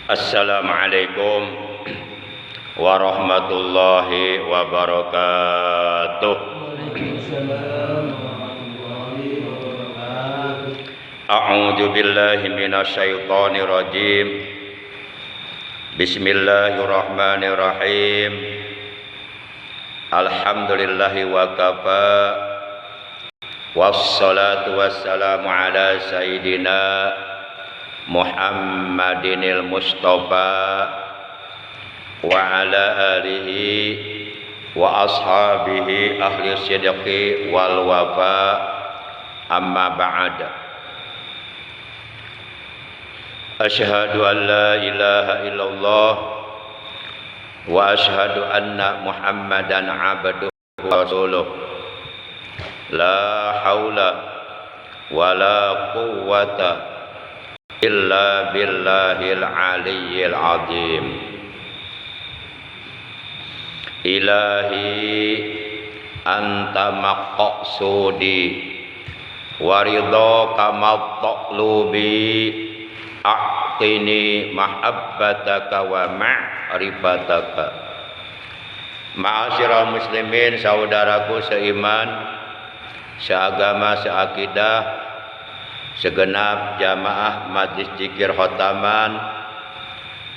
Assalamualaikum warahmatullahi wabarakatuh. Waalaikumsalam warahmatullahi wabarakatuh. A'udzu billahi minasyaitonir rajim. Bismillahirrahmanirrahim. Alhamdulillahi wa kafa. Wassalatu wassalamu ala sayyidina Muhammadinil Mustafa wa ala alihi wa ashabihi ahli sidqi wal wafa, amma ba'd. Asyhadu an la ilaha illallah wa asyhadu anna Muhammadan abduhu wa rasuluh. La haula wa la quwwata illa billahil aliyyil azim. Ilahi anta maqsudi wa ridhaka matlubi, a'tini mahabbataka wa ma'rifataka. Ma'asyiral muslimin, saudaraku seiman, seagama, seakidah, segenap jamaah Majlis Zikir Khotaman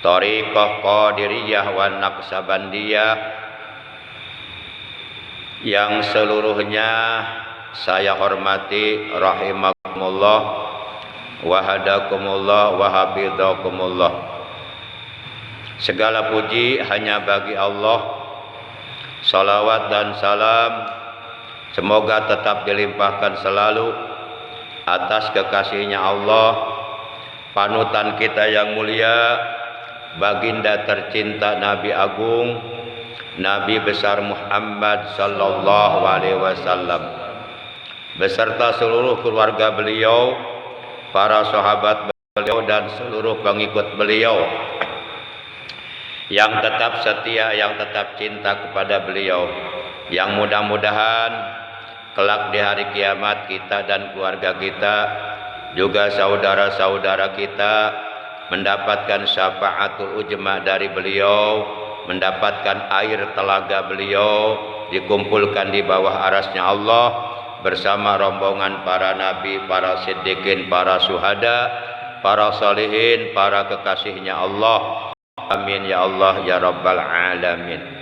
Thariqah Qadiriyah wa Naqsabandiyah yang seluruhnya saya hormati, rahimakumullah wa hadakumullah wa hafidhakumullah. Segala puji hanya bagi Allah. Salawat dan salam semoga tetap dilimpahkan selalu atas kekasihnya Allah, panutan kita yang mulia, baginda tercinta Nabi Agung, Nabi besar Muhammad sallallahu alaihi wasallam, beserta seluruh keluarga beliau, para sahabat beliau dan seluruh pengikut beliau yang tetap setia, yang tetap cinta kepada beliau, yang mudah-mudahan kelak di hari kiamat kita dan keluarga kita, juga saudara-saudara kita, mendapatkan syafaatul ujma dari beliau, mendapatkan air telaga beliau, dikumpulkan di bawah arasnya Allah bersama rombongan para nabi, para siddiqin, para syuhada, para salihin, para kekasihnya Allah. Amin ya Allah ya rabbal alamin.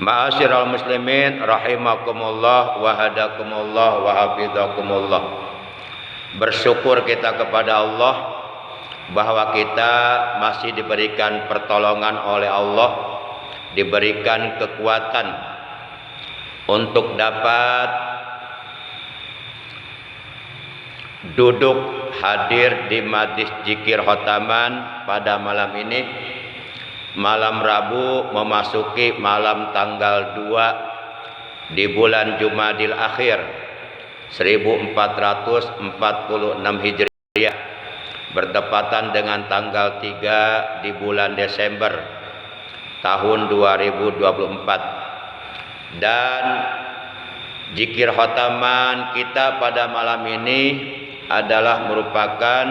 Ma'asyiral muslimin rahimakumullah wa hadakumullah wa hafidhakumullah. Bersyukur kita kepada Allah bahwa kita masih diberikan pertolongan oleh Allah, diberikan kekuatan untuk dapat duduk hadir di Majlis Zikir Khotaman pada malam ini, malam Rabu memasuki malam tanggal 2 di bulan Jumadil Akhir 1446 Hijriah, bertepatan dengan tanggal 3 di bulan Desember tahun 2024. Dan zikir khotaman kita pada malam ini adalah merupakan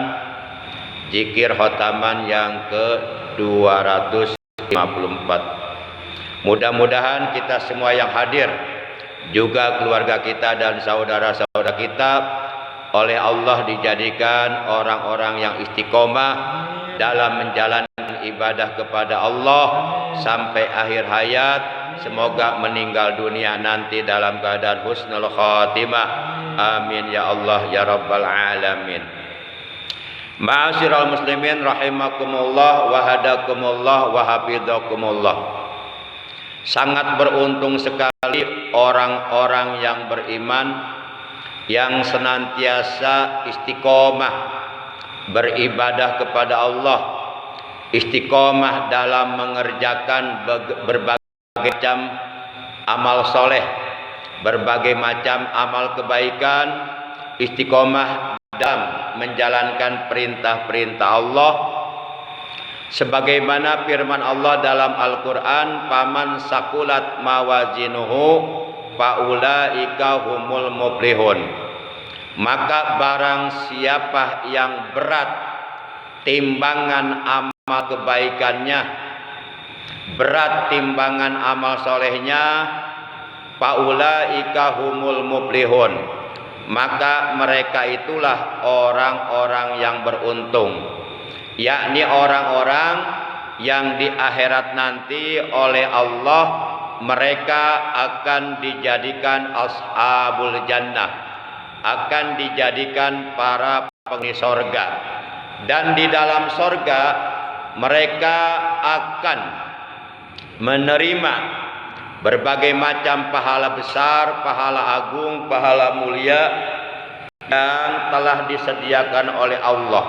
zikir khotaman yang ke-254. Mudah-mudahan kita semua yang hadir, juga keluarga kita dan saudara-saudara kita, oleh Allah dijadikan orang-orang yang istiqomah dalam menjalankan ibadah kepada Allah sampai akhir hayat. Semoga meninggal dunia nanti dalam keadaan husnul khatimah. Amin ya Allah ya rabbal alamin. Ma'asyiral muslimin rahimakumullah wa hadakumullah wa hafidhakumullah. Sangat beruntung sekali orang-orang yang beriman, yang senantiasa istiqomah beribadah kepada Allah, istiqomah dalam mengerjakan berbagai macam amal soleh, berbagai macam amal kebaikan, istiqomah dalam menjalankan perintah-perintah Allah, sebagaimana firman Allah dalam Al-Quran, paman sakulat mawazinuhu faulaika humul muflihun. Maka barang siapa yang berat timbangan amal kebaikannya, berat timbangan amal solehnya, faulaika humul muflihun, maka mereka itulah orang-orang yang beruntung, yakni orang-orang yang di akhirat nanti oleh Allah mereka akan dijadikan ashabul jannah, akan dijadikan para penghuni sorga, dan di dalam sorga mereka akan menerima berbagai macam pahala besar, pahala agung, pahala mulia yang telah disediakan oleh Allah.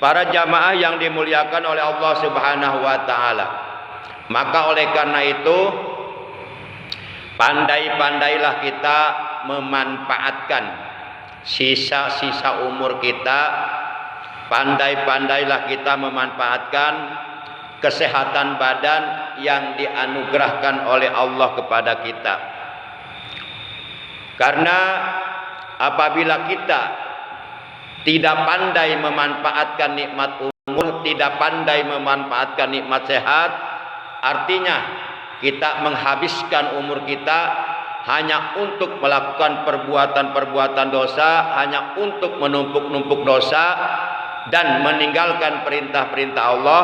Para jamaah yang dimuliakan oleh Allah Subhanahu wa taala, maka oleh karena itu pandai-pandailah kita memanfaatkan sisa-sisa umur kita, pandai-pandailah kita memanfaatkan kesehatan badan yang dianugerahkan oleh Allah kepada kita. Karena apabila kita tidak pandai memanfaatkan nikmat umur, tidak pandai memanfaatkan nikmat sehat, artinya kita menghabiskan umur kita hanya untuk melakukan perbuatan-perbuatan dosa, hanya untuk menumpuk-numpuk dosa dan meninggalkan perintah-perintah Allah,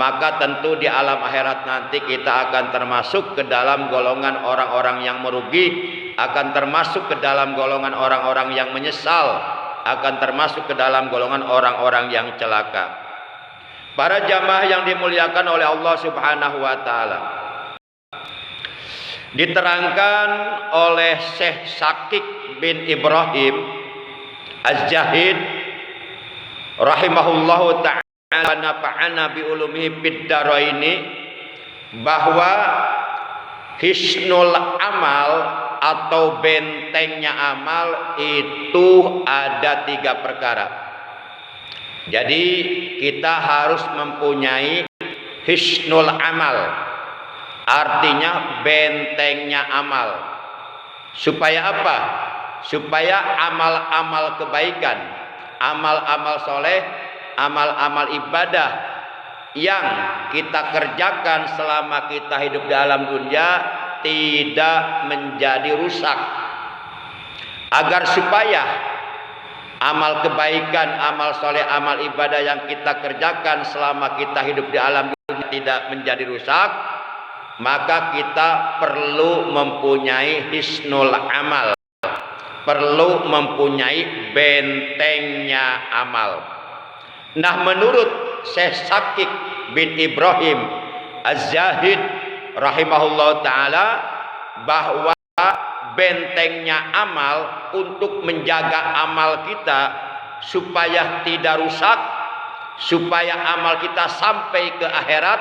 maka tentu di alam akhirat nanti kita akan termasuk ke dalam golongan orang-orang yang merugi, akan termasuk ke dalam golongan orang-orang yang menyesal, akan termasuk ke dalam golongan orang-orang yang celaka. Para jamaah yang dimuliakan oleh Allah Subhanahu wa taala, diterangkan oleh Syekh Syakik bin Ibrahim Az-Zahid rahimahullahu ta'ala nafa'ana bi ulumihi fid dharaini, bahwa hisnul amal atau bentengnya amal itu ada 3 perkara. Jadi kita harus mempunyai hisnul amal, artinya bentengnya amal. Supaya apa? Supaya amal-amal kebaikan, amal-amal soleh, amal-amal ibadah yang kita kerjakan selama kita hidup di alam dunia tidak menjadi rusak. Agar supaya amal kebaikan, amal soleh, amal ibadah yang kita kerjakan selama kita hidup di alam dunia tidak menjadi rusak, maka kita perlu mempunyai hisnul amal, perlu mempunyai bentengnya amal. Nah, menurut Syekh Syakik bin Ibrahim Az-Zahid rahimahullah ta'ala, bahwa bentengnya amal untuk menjaga amal kita supaya tidak rusak, supaya amal kita sampai ke akhirat,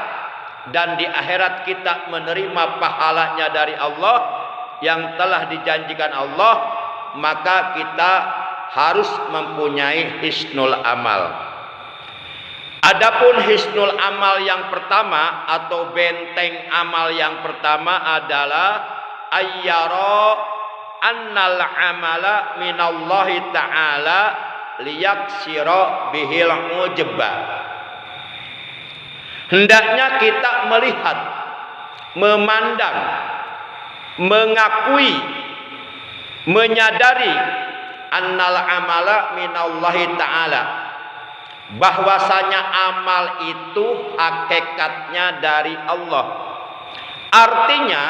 dan di akhirat kita menerima pahalanya dari Allah yang telah dijanjikan Allah, maka kita harus mempunyai hisnul amal. Adapun hisnul amal yang pertama atau benteng amal yang pertama adalah ayyara annal amala minallahi ta'ala liyaksira bihil ujba. Hendaknya kita melihat, memandang, mengakui, menyadari annal amala minallahi ta'ala, bahwasanya amal itu hakikatnya dari Allah. Artinya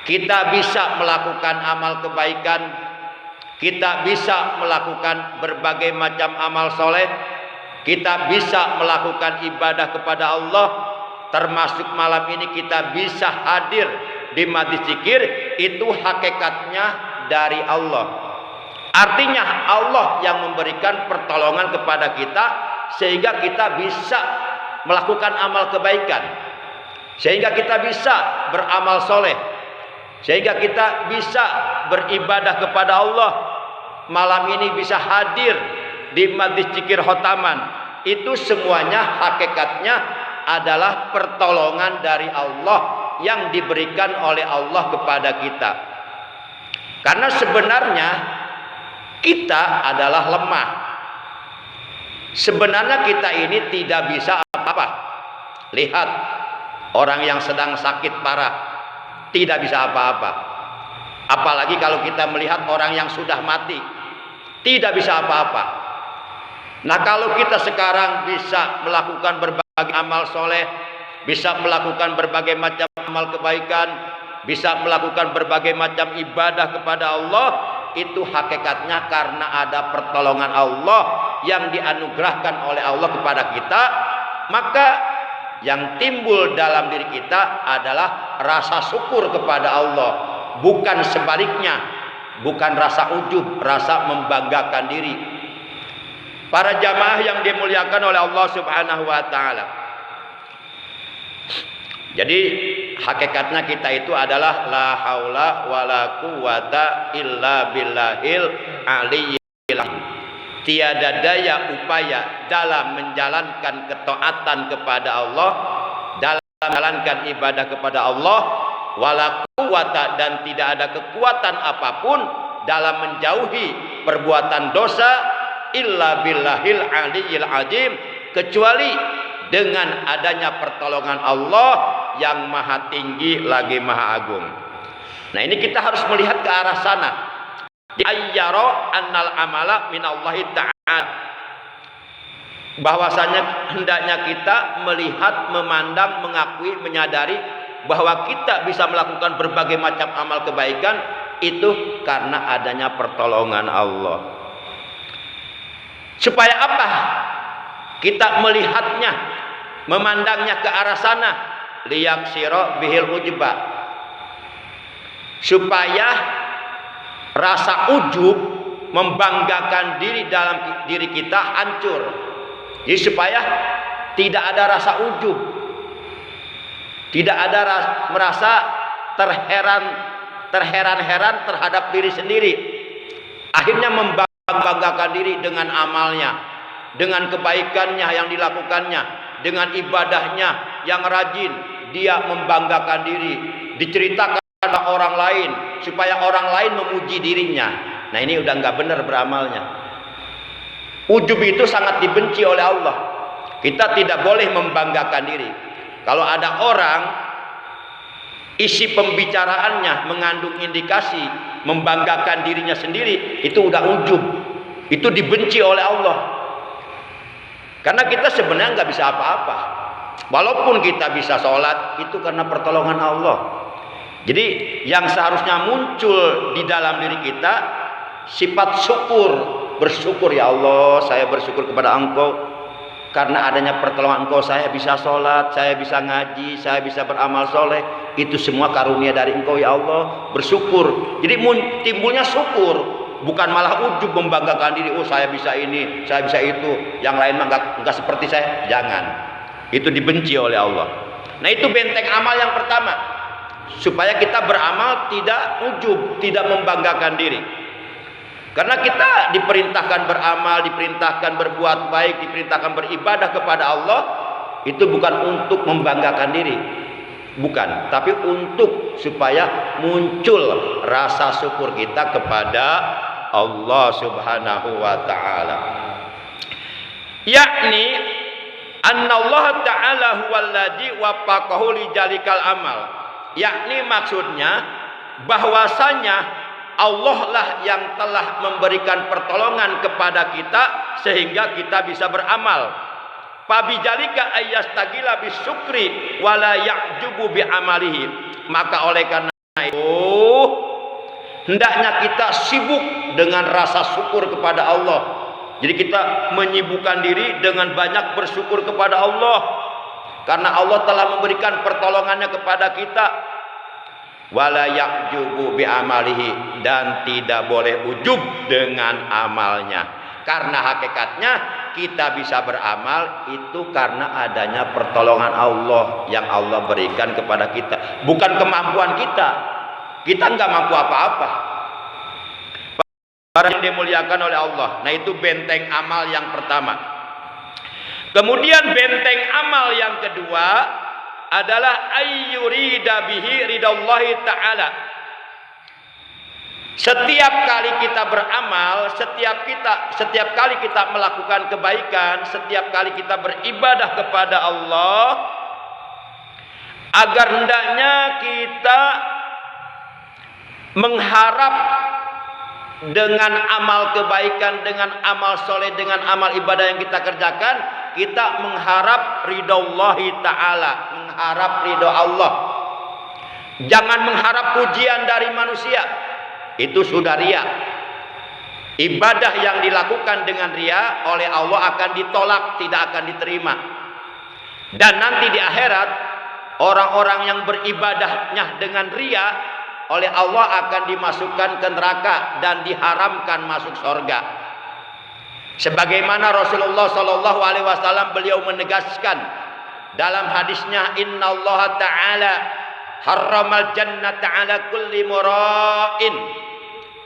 kita bisa melakukan amal kebaikan, kita bisa melakukan berbagai macam amal soleh, kita bisa melakukan ibadah kepada Allah, termasuk malam ini kita bisa hadir di majlis zikir, itu hakikatnya dari Allah. Artinya Allah yang memberikan pertolongan kepada kita sehingga kita bisa melakukan amal kebaikan, sehingga kita bisa beramal soleh, sehingga kita bisa beribadah kepada Allah. Malam ini bisa hadir di majlis zikir khotaman, itu semuanya hakikatnya adalah pertolongan dari Allah yang diberikan oleh Allah kepada kita. Karena sebenarnya kita adalah lemah. Sebenarnya kita ini tidak bisa apa-apa. Lihat orang yang sedang sakit parah, tidak bisa apa-apa. Apalagi kalau kita melihat orang yang sudah mati, tidak bisa apa-apa. Nah, kalau kita sekarang bisa melakukan berbagai amal soleh, bisa melakukan berbagai macam amal kebaikan, bisa melakukan berbagai macam ibadah kepada Allah, itu hakikatnya karena ada pertolongan Allah yang dianugerahkan oleh Allah kepada kita. Maka yang timbul dalam diri kita adalah rasa syukur kepada Allah, bukan sebaliknya, bukan rasa ujub, rasa membanggakan diri. Para jamaah yang dimuliakan oleh Allah Subhanahu wa taala. Jadi hakikatnya kita itu adalah la haula wala quwata illa billahil aliyyil. Tiada daya upaya dalam menjalankan ketaatan kepada Allah, dalam menjalankan ibadah kepada Allah, wala quwata, dan tidak ada kekuatan apapun dalam menjauhi perbuatan dosa, illa billahil aliyyil azim, kecuali dengan adanya pertolongan Allah yang maha tinggi lagi maha agung. Nah, ini kita harus melihat ke arah sana. Ayyara annal amala minallahi ta'ala. Bahwasanya hendaknya kita melihat, memandang, mengakui, menyadari bahwa kita bisa melakukan berbagai macam amal kebaikan itu karena adanya pertolongan Allah. Supaya apa? Kita melihatnya, memandangnya ke arah sana, liyaksira bihil ujba, supaya rasa ujub, membanggakan diri dalam diri kita hancur. Jadi supaya tidak ada rasa ujub, tidak ada merasa terheran-heran terhadap diri sendiri. Akhirnya membanggakan diri dengan amalnya, dengan kebaikannya yang dilakukannya, dengan ibadahnya yang rajin. Dia membanggakan diri, diceritakan pada orang lain supaya orang lain memuji dirinya. Nah, ini udah nggak benar beramalnya. Ujub itu sangat dibenci oleh Allah. Kita tidak boleh membanggakan diri. Kalau ada orang isi pembicaraannya mengandung indikasi membanggakan dirinya sendiri, itu udah ujub. Itu dibenci oleh Allah. Karena kita sebenarnya nggak bisa apa-apa. Walaupun kita bisa sholat, itu karena pertolongan Allah. Jadi yang seharusnya muncul di dalam diri kita sifat syukur, bersyukur, ya Allah, saya bersyukur kepada Engkau karena adanya pertolongan Engkau saya bisa sholat, saya bisa ngaji, saya bisa beramal soleh. Itu semua karunia dari Engkau, ya Allah. Bersyukur. Jadi timbulnya syukur, bukan malah ujub membanggakan diri. Oh, saya bisa ini, saya bisa itu, yang lain mah enggak seperti saya. Jangan. Itu dibenci oleh Allah. Nah, itu benteng amal yang pertama, supaya kita beramal tidak ujub, tidak membanggakan diri. Karena kita diperintahkan beramal, diperintahkan berbuat baik, diperintahkan beribadah kepada Allah, itu bukan untuk membanggakan diri, bukan, tapi untuk supaya muncul rasa syukur kita kepada Allah Subhanahu wa taala. Yakni annallaha ta'ala huwallazi waffaqahu li jalikal amal. Yakni maksudnya bahwasanya Allah lah yang telah memberikan pertolongan kepada kita sehingga kita bisa beramal. Fabijalika ayyastagila bisyukri wala ya'jubu bi amalihi. Maka oleh karena itu hendaknya kita sibuk dengan rasa syukur kepada Allah. Jadi kita menyibukkan diri dengan banyak bersyukur kepada Allah karena Allah telah memberikan pertolongannya kepada kita. Wala ya'jubu bi amalihi, dan tidak boleh ujub dengan amalnya. Karena hakikatnya kita bisa beramal itu karena adanya pertolongan Allah yang Allah berikan kepada kita, bukan kemampuan kita. Kita nggak mampu apa-apa. Para yang dimuliakan oleh Allah. Nah, itu benteng amal yang pertama. Kemudian benteng amal yang kedua adalah ayyurida bihi ridallahi ta'ala. Setiap kali kita beramal, setiap kali kita melakukan kebaikan, setiap kali kita beribadah kepada Allah, agar hendaknya kita mengharap dengan amal kebaikan, dengan amal soleh, dengan amal ibadah yang kita kerjakan, kita mengharap ridho Allah Ta'ala, mengharap ridho Allah. Jangan mengharap pujian dari manusia, itu sudah ria. Ibadah yang dilakukan dengan ria oleh Allah akan ditolak, tidak akan diterima. Dan nanti di akhirat, orang-orang yang beribadahnya dengan ria oleh Allah akan dimasukkan ke neraka dan diharamkan masuk surga. Sebagaimana Rasulullah Shallallahu Alaihi Wasallam beliau menegaskan dalam hadisnya, Inna Allah Taala harramal jannata ala kulli mura'in.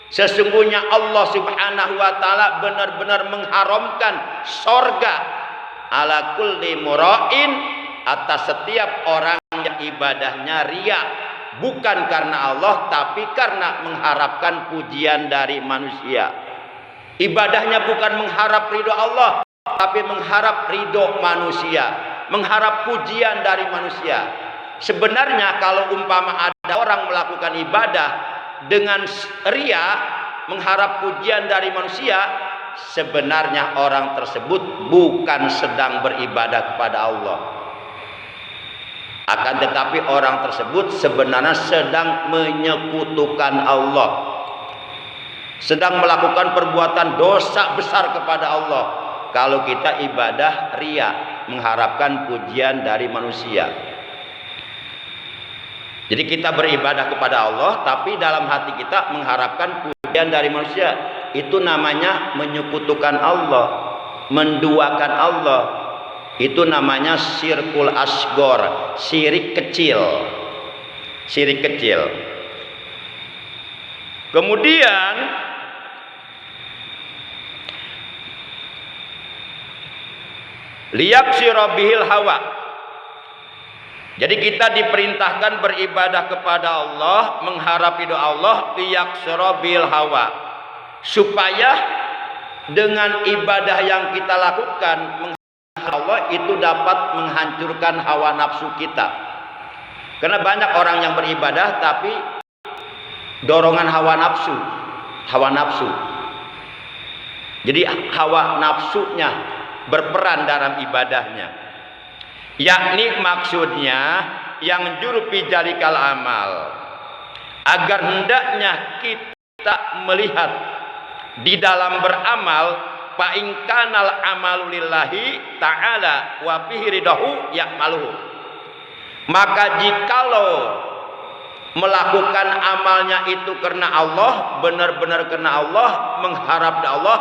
Sesungguhnya Allah Subhanahu Wa Taala benar-benar mengharamkan surga ala kulli mura'in, atas setiap orang yang ibadahnya ria, bukan karena Allah tapi karena mengharapkan pujian dari manusia. Ibadahnya bukan mengharap ridho Allah tapi mengharap ridho manusia, mengharap pujian dari manusia. Sebenarnya kalau umpama ada orang melakukan ibadah dengan ria, mengharap pujian dari manusia, sebenarnya orang tersebut bukan sedang beribadah kepada Allah. Akan tetapi orang tersebut sebenarnya sedang menyekutukan Allah, sedang melakukan perbuatan dosa besar kepada Allah. Kalau kita ibadah ria, mengharapkan pujian dari manusia. Jadi kita beribadah kepada Allah, tapi dalam hati kita mengharapkan pujian dari manusia. Itu namanya menyekutukan Allah, menduakan Allah. Itu namanya syirkul asgor, syirik kecil. Syirik kecil. Kemudian liyaksira bihil hawa. Jadi kita diperintahkan beribadah kepada Allah, mengharap ridho Allah, liyaksira bihil hawa, supaya dengan ibadah yang kita lakukan Allah itu dapat menghancurkan hawa nafsu kita. Karena banyak orang yang beribadah tapi dorongan hawa nafsu. Jadi hawa nafsunya berperan dalam ibadahnya. Yakni maksudnya yang juru pijalikal amal, agar hendaknya kita melihat di dalam beramal, fa in kanal amalu lillahi ta'ala wa fihi ridahu ya'maluhu. Maka jikalau melakukan amalnya itu karena Allah, benar-benar karena Allah, mengharap dari Allah,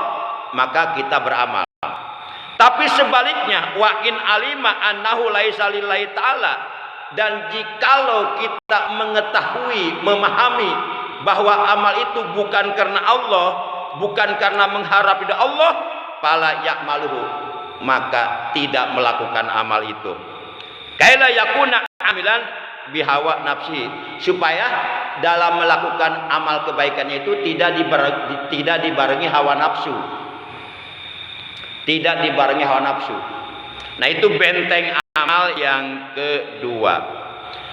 maka kita beramal. Tapi sebaliknya, wa in alima annahu laisa lillahi ta'ala, dan jikalau kita mengetahui, memahami bahwa amal itu bukan karena Allah, bukan karena mengharap dari Allah, fala ya'maluhu, maka tidak melakukan amal itu. Kaila yakuna amilan bihawa nafsi, supaya dalam melakukan amal kebaikannya itu tidak dibarengi hawa nafsu. Tidak dibarengi hawa nafsu. Nah, itu benteng amal yang kedua.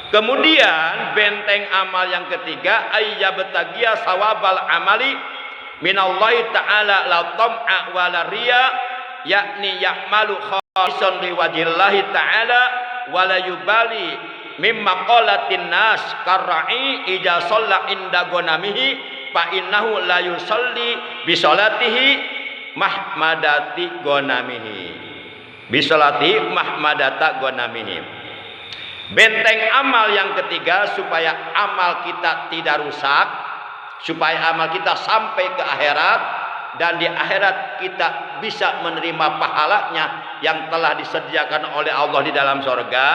Kemudian benteng amal yang ketiga, ayyabtagiya sawabal amali minallahi ta'ala la tam'a wa la riya, yakni ya'malu khalisan liwajillahi ta'ala wa la yubali mimma qalatin nas karra'i ija shalla inda gonamihi fa innahu la yusalli bi sholatihi mahmadati gonamihi, bi sholati mahmadata gonamihi. Benteng amal yang ketiga supaya amal kita tidak rusak, supaya amal kita sampai ke akhirat, dan di akhirat kita bisa menerima pahalanya yang telah disediakan oleh Allah di dalam surga.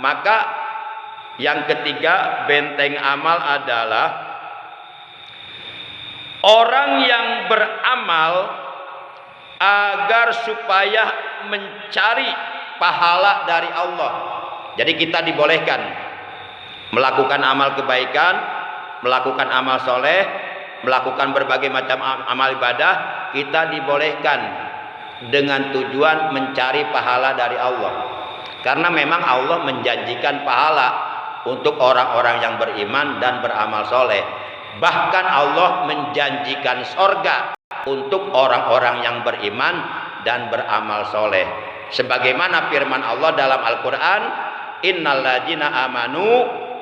Maka yang ketiga benteng amal adalah orang yang beramal agar supaya mencari pahala dari Allah. Jadi kita dibolehkan melakukan amal kebaikan, melakukan amal soleh, melakukan berbagai macam amal ibadah, kita dibolehkan dengan tujuan mencari pahala dari Allah. Karena memang Allah menjanjikan pahala untuk orang-orang yang beriman dan beramal soleh. Bahkan Allah menjanjikan sorga untuk orang-orang yang beriman dan beramal soleh. Sebagaimana firman Allah dalam Al-Quran, innal ladzina amanu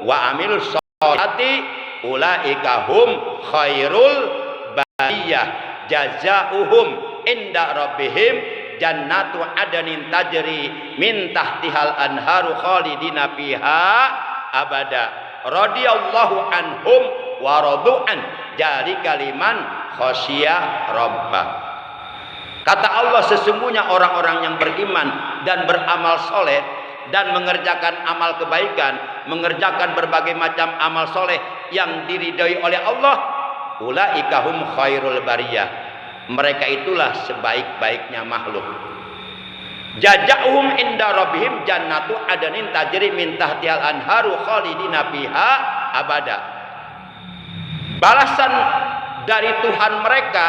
wa amilus sholati ulaika hum khairul bariyah jazaohum inda rabbihim jannatu adnin tajri min tahtihal anharu khalidina fiha abada radhiyallahu anhum wa radu'an dzalika liman khasyiya rabbah. Kata Allah, sesungguhnya orang-orang yang beriman dan beramal soleh dan mengerjakan amal kebaikan, mengerjakan berbagai macam amal soleh yang diridhoi oleh Allah, ulaika hum khairul bariyah, mereka itulah sebaik-baiknya makhluk. Jazaohum inda rabbihim jannatu adnin tajri min tahtihal anharu khalidina fiha abada. Balasan dari Tuhan mereka,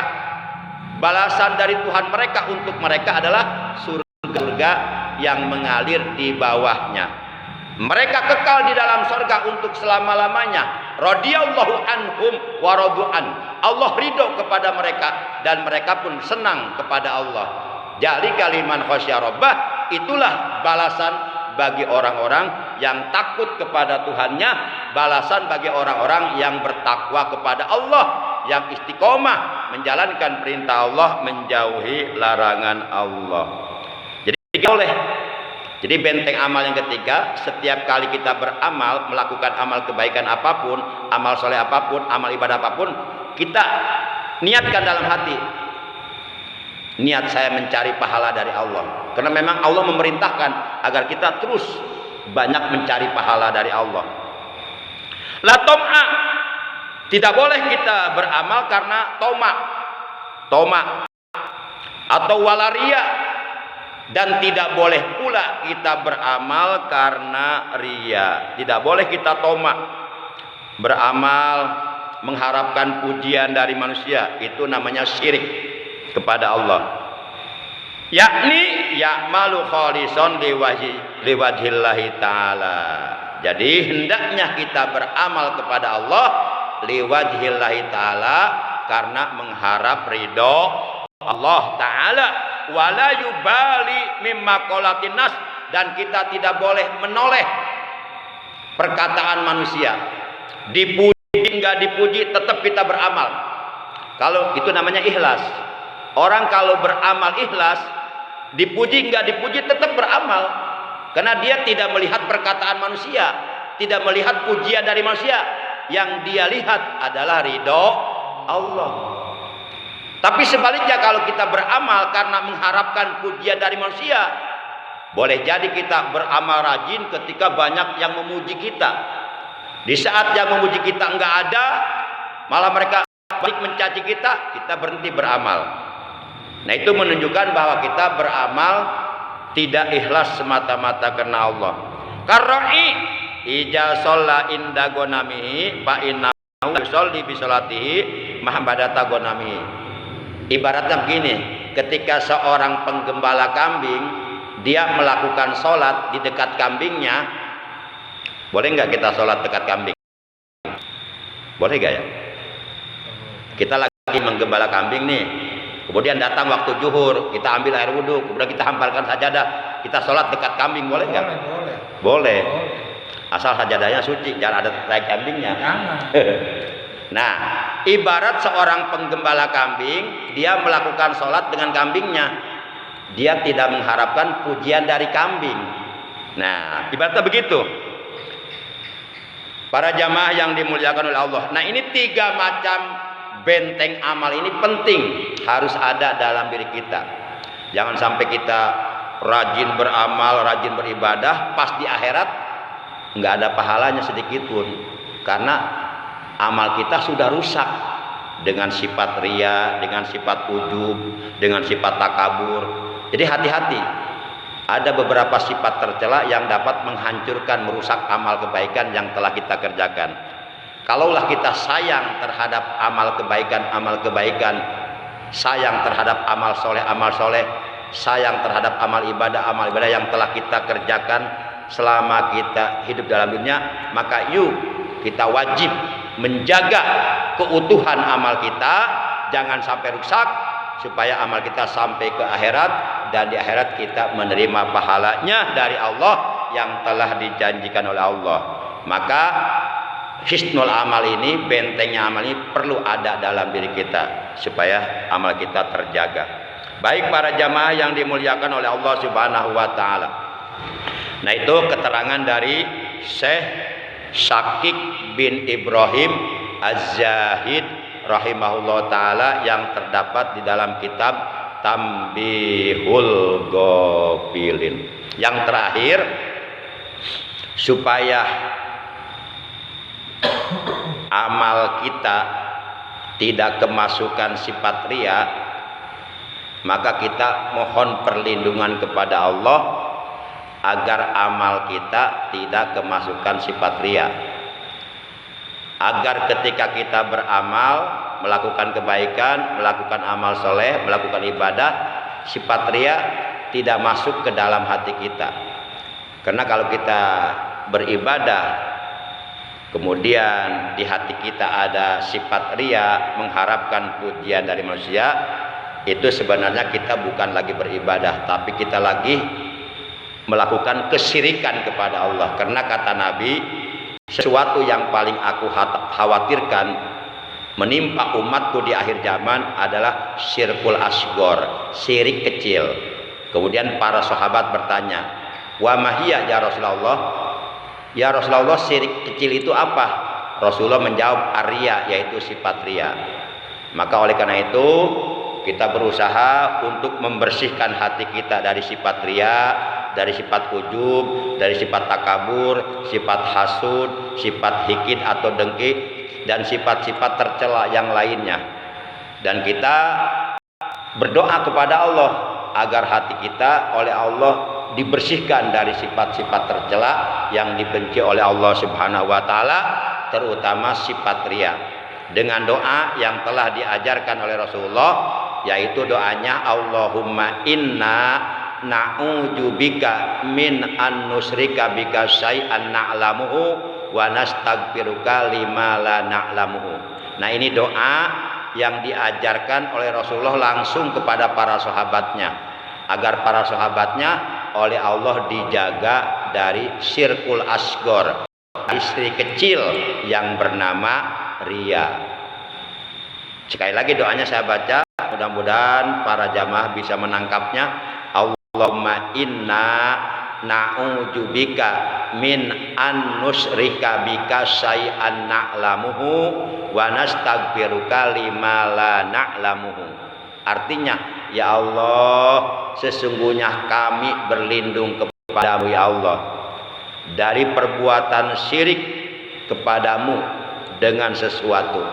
balasan dari Tuhan mereka untuk mereka adalah surga yang mengalir di bawahnya. Mereka kekal di dalam surga untuk selama-lamanya. Radhiyallahu anhum wa radu'an. Allah ridho kepada mereka dan mereka pun senang kepada Allah. Jadi kaliman khasya rabbah, itulah balasan bagi orang-orang yang takut kepada Tuhannya, balasan bagi orang-orang yang bertakwa kepada Allah, yang istiqomah menjalankan perintah Allah, menjauhi larangan Allah. Jadi benteng amal yang ketiga, setiap kali kita beramal, melakukan amal kebaikan apapun, amal soleh apapun, amal ibadah apapun, kita niatkan dalam hati, niat saya mencari pahala dari Allah. Karena memang Allah memerintahkan agar kita terus banyak mencari pahala dari Allah. La tom'a, tidak boleh kita beramal karena toma atau walaria. Dan tidak boleh pula kita beramal karena ria. Tidak boleh kita tomak beramal mengharapkan pujian dari manusia. Itu namanya syirik kepada Allah. Yakni ya'malu khalison liwajhillahi ta'ala. Jadi hendaknya kita beramal kepada Allah liwajhillahi ta'ala, karena mengharap ridho Allah Ta'ala. Wala yubali mimma qalatin nas, dan kita tidak boleh menoleh perkataan manusia. Dipuji enggak dipuji, tetap kita beramal. Kalau itu namanya ikhlas. Orang kalau beramal ikhlas, dipuji enggak dipuji tetap beramal. Karena dia tidak melihat perkataan manusia, tidak melihat pujian dari manusia. Yang dia lihat adalah ridho Allah. Tapi sebaliknya, kalau kita beramal karena mengharapkan pujian dari manusia, boleh jadi kita beramal rajin ketika banyak yang memuji kita. Di saat yang memuji kita enggak ada, malah mereka balik mencaci kita, kita berhenti beramal. Nah, itu menunjukkan bahwa kita beramal tidak ikhlas semata-mata karena Allah. Karra'i ija sholla inda gonamihi fa inna yusolli bisolatihi mahabadata gonamihi. Ibaratnya begini, ketika seorang penggembala kambing, dia melakukan sholat di dekat kambingnya, boleh nggak kita sholat dekat kambing? Boleh nggak ya? Kita lagi menggembala kambing nih, kemudian datang waktu zuhur, kita ambil air wudhu, kemudian kita hamparkan sajadah, kita sholat dekat kambing, boleh nggak? Boleh. Asal sajadahnya suci, jangan ada tai kambingnya. Nah, ibarat seorang penggembala kambing, dia melakukan sholat dengan kambingnya, dia tidak mengharapkan pujian dari kambing. Nah, ibaratnya begitu. Para jamaah yang dimuliakan oleh Allah. Nah, ini 3 macam benteng amal ini penting, harus ada dalam diri kita. Jangan sampai kita rajin beramal, rajin beribadah, pas di akhirat nggak ada pahalanya sedikit pun, karena amal kita sudah rusak dengan sifat ria, dengan sifat ujub, dengan sifat takabur. Jadi hati-hati, ada beberapa sifat tercela yang dapat menghancurkan, merusak amal kebaikan yang telah kita kerjakan. Kalaulah kita sayang terhadap amal kebaikan, sayang terhadap amal soleh, sayang terhadap amal ibadah yang telah kita kerjakan selama kita hidup dalam dunia, maka yuk kita wajib menjaga keutuhan amal kita, jangan sampai rusak, supaya amal kita sampai ke akhirat, dan di akhirat kita menerima pahalanya dari Allah yang telah dijanjikan oleh Allah. Maka hisnul amal ini, bentengnya amal ini perlu ada dalam diri kita supaya amal kita terjaga. Baik para jamaah yang dimuliakan oleh Allah Subhanahu wa taala. Nah, itu keterangan dari Syekh Syakik bin Ibrahim Az-Zahid rahimahullah taala yang terdapat di dalam kitab Tambihul Ghafilin. Yang terakhir, supaya amal kita tidak kemasukan sifat riya, maka kita mohon perlindungan kepada Allah agar amal kita tidak kemasukan sifat riya, agar ketika kita beramal, melakukan kebaikan, melakukan amal soleh, melakukan ibadah, sifat riya tidak masuk ke dalam hati kita. Karena kalau kita beribadah kemudian di hati kita ada sifat riya, mengharapkan pujian dari manusia, itu sebenarnya kita bukan lagi beribadah, tapi kita lagi melakukan kesyirikan kepada Allah. Karena kata Nabi, sesuatu yang paling aku khawatirkan menimpa umatku di akhir zaman adalah syirkul asgor, syirik kecil. Kemudian para sahabat bertanya, wa mahiyya ya Rasulullah? Ya Rasulullah, syirik kecil itu apa? Rasulullah menjawab, arya, yaitu sifat riya. Maka oleh karena itu kita berusaha untuk membersihkan hati kita dari sifat riya, dari sifat ujub, dari sifat takabur, sifat hasud, sifat hikid atau dengki, dan sifat-sifat tercela yang lainnya. Dan kita berdoa kepada Allah agar hati kita oleh Allah dibersihkan dari sifat-sifat tercela yang dibenci oleh Allah Subhanahu wa taala, terutama sifat riya. Dengan doa yang telah diajarkan oleh Rasulullah, yaitu doanya Allahumma inna na'udzubika min an nusyrika bika syai'an na'lamuhu wa nastaghfiruka lima la na'lamuhu. Nah, ini doa yang diajarkan oleh Rasulullah langsung kepada para sahabatnya, agar para sahabatnya oleh Allah dijaga dari syirkul asgor, istri kecil yang bernama riya. Sekali lagi doanya saya baca, mudah-mudahan para jamaah bisa menangkapnya. Allahumma inna na'udzubika min an nusyrika bika syai'an na'lamuhu wa nastaghfiruka lima la na'lamuhu. Artinya, ya Allah, sesungguhnya kami berlindung kepadamu ya Allah dari perbuatan syirik kepadamu dengan sesuatu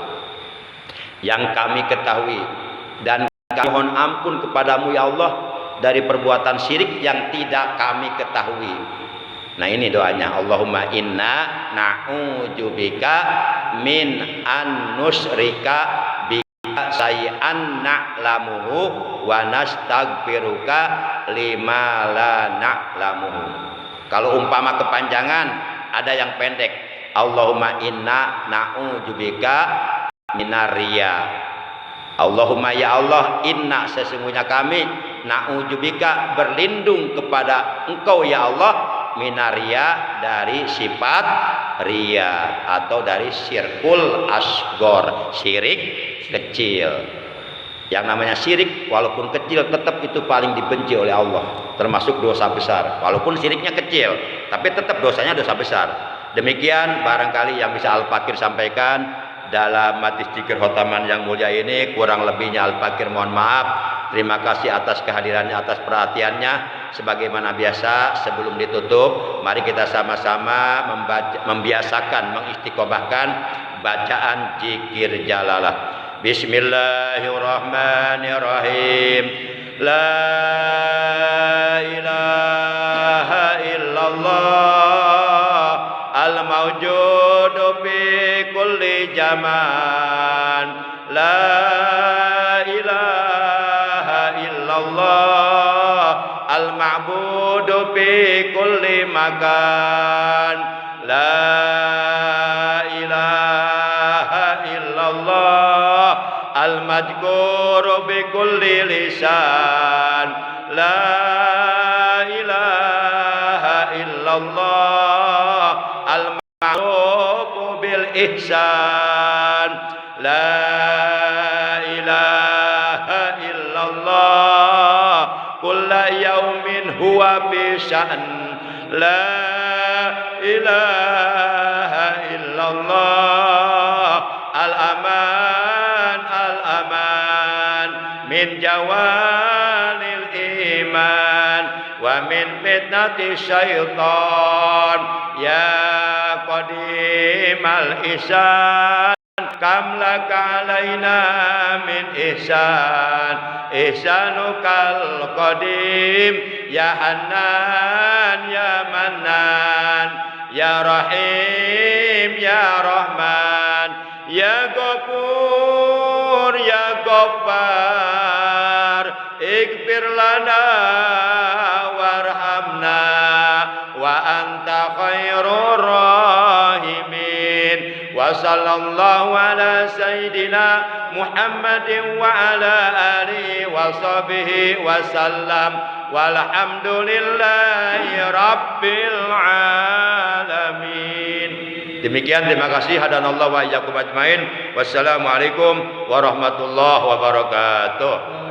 yang kami ketahui, dan kami mohon ampun kepadamu ya Allah dari perbuatan syirik yang tidak kami ketahui. Nah, ini doanya, Allahumma inna na'udzubika min an nusyrika bika syai'an na'lamuhu wa nastaghfiruka lima la na'lamuhu. Kalau umpama kepanjangan, ada yang pendek, Allahumma inna na'udzubika minariya. Allahumma ya Allah, inna sesungguhnya kami, na'udzubika berlindung kepada Engkau ya Allah, minaria dari sifat riya atau dari syirkul asgor, syirik kecil. Yang namanya syirik walaupun kecil tetap itu paling dibenci oleh Allah, termasuk dosa besar. Walaupun syiriknya kecil, tapi tetap dosanya dosa besar. Demikian barangkali yang bisa Al-Fakir sampaikan dalam majlis zikir khotaman yang mulia ini. Kurang lebihnya Al-Fakir mohon maaf. Terima kasih atas kehadirannya, atas perhatiannya. Sebagaimana biasa, sebelum ditutup, mari kita sama-sama membiasakan, mengistiqomahkan bacaan zikir jalalah. Bismillahirrahmanirrahim. La ilaha illallah al-mawjudu fi kulli zaman. La ilaha illallah al-ma'budu fi kulli makan. La ilaha illallah al-madhkuru bi kulli lisan. La ilaha illallah al-ma'rufu bil ihsan. La ilaha illallah kulla yaumin huwa fi sya'n. La ilaha illallah al-aman al-aman min jawalil iman wa min fitnati syaitan. Ya qadimal ihsan kam laka alaina min ihsan. Ihsanukal qadim ya Hanan ya Mannan ya Rahim ya Rahman ya Ghafur ya Ghaffar. Ighfir lana warhamna wa anta khairur rahimin. Wa sallallahu ala sayyidina Muhammadin wa ala alihi wa sahbihi wa sallam. Walhamdulillahi rabbil alamin. Demikian, terima kasih. Hadanallahu wa iyyakum ajmain. Wassalamualaikum warahmatullahi wabarakatuh.